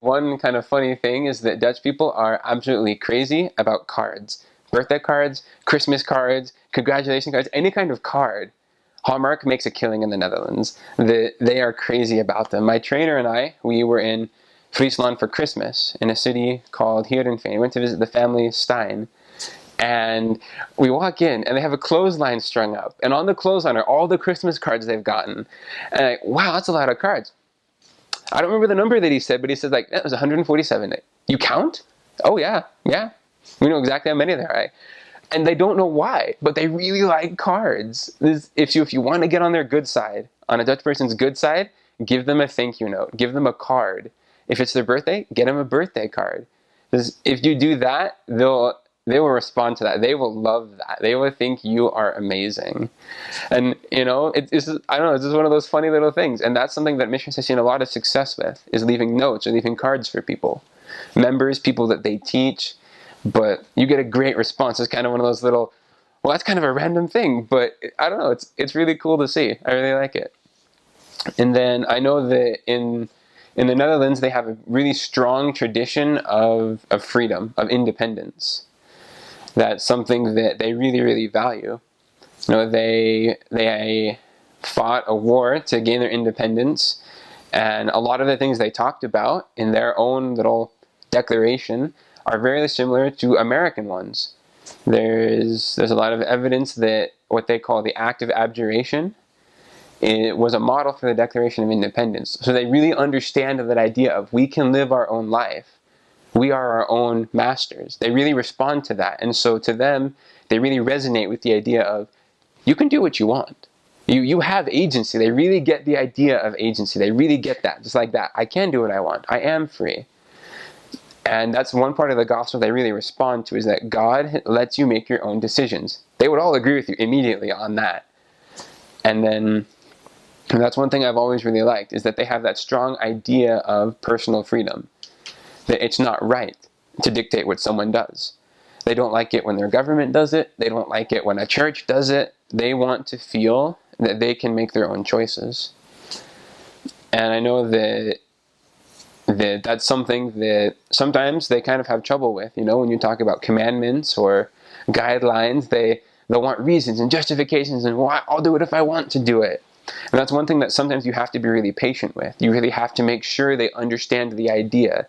one kind of funny thing is that Dutch people are absolutely crazy about cards. Birthday cards, Christmas cards, congratulation cards, any kind of card. Hallmark makes a killing in the Netherlands. They are crazy about them. My trainer and I, we were in Friesland for Christmas in a city called Heerenveen. We went to visit the family Stein. And we walk in, and they have a clothesline strung up. And on the clothesline are all the Christmas cards they've gotten. And I'm like, wow, that's a lot of cards. I don't remember the number that he said, but he said, like, it was 147. You count? Oh, yeah. We know exactly how many there are. And they don't know why, but they really like cards. If you want to get on their good side, on a Dutch person's good side, give them a thank you note. Give them a card. If it's their birthday, get them a birthday card. If you do that, they will respond to that. They will love that. They will think you are amazing. And, I don't know, it's just one of those funny little things. And that's something that Missions has seen a lot of success with, is leaving notes or leaving cards for people. Members, people that they teach. But you get a great response. It's kind of one of those little, well, that's kind of a random thing. But I don't know, it's really cool to see. I really like it. And then I know that in the Netherlands, they have a really strong tradition of freedom, of independence. That's something that they really, really value. They fought a war to gain their independence, and a lot of the things they talked about in their own little declaration are very similar to American ones. There's a lot of evidence that what they call the act of abjuration, it was a model for the Declaration of Independence. So they really understand that idea of we can live our own life. We are our own masters. They really respond to that. And so to them, they really resonate with the idea of you can do what you want. You have agency. They really get the idea of agency. They really get that. Just like that. I can do what I want. I am free. And that's one part of the gospel they really respond to, is that God lets you make your own decisions. They would all agree with you immediately on that. And that's one thing I've always really liked, is that they have that strong idea of personal freedom. That it's not right to dictate what someone does. They don't like it when their government does it. They don't like it when a church does it. They want to feel that they can make their own choices. And I know that that's something that sometimes they kind of have trouble with. When you talk about commandments or guidelines, they'll want reasons and justifications and why I'll do it if I want to do it. And that's one thing that sometimes you have to be really patient with. You really have to make sure they understand the idea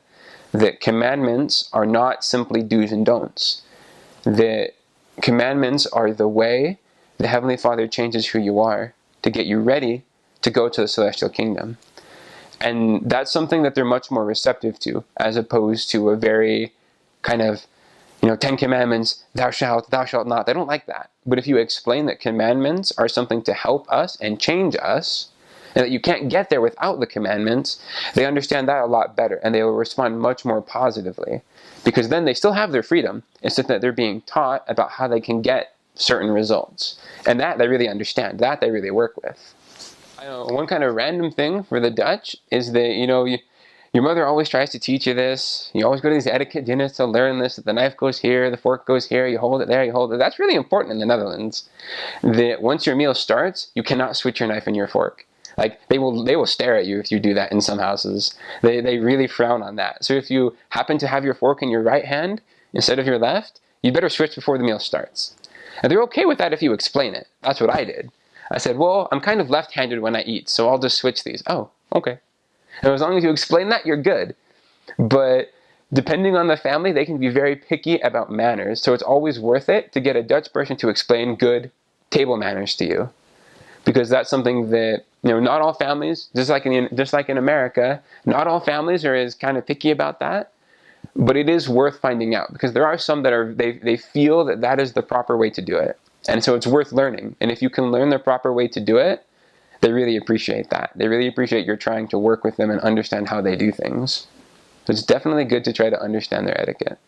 that commandments are not simply do's and don'ts. That commandments are the way the Heavenly Father changes who you are to get you ready to go to the celestial kingdom. And that's something that they're much more receptive to, as opposed to a very kind of, 10 commandments, thou shalt not. They don't like that. But if you explain that commandments are something to help us and change us, and that you can't get there without the commandments, they understand that a lot better, and they will respond much more positively. Because then they still have their freedom, it's just that they're being taught about how they can get certain results. And that they really understand, that they really work with. I know one kind of random thing for the Dutch is that, your mother always tries to teach you this. You always go to these etiquette dinners to learn this, that the knife goes here, the fork goes here, you hold it there, you hold it. That's really important in the Netherlands. That once your meal starts, you cannot switch your knife and your fork. Like, they will stare at you if you do that in some houses. They really frown on that. So if you happen to have your fork in your right hand instead of your left, you better switch before the meal starts. And they're okay with that if you explain it. That's what I did. I said, well, I'm kind of left-handed when I eat, so I'll just switch these. Oh, okay. And as long as you explain that, you're good. But depending on the family, they can be very picky about manners. So it's always worth it to get a Dutch person to explain good table manners to you. Because that's something that, not all families, just like in America, not all families are as kind of picky about that. But it is worth finding out, because there are some that they feel that is the proper way to do it. And so it's worth learning. And if you can learn the proper way to do it, they really appreciate that. They really appreciate you're trying to work with them and understand how they do things. So it's definitely good to try to understand their etiquette.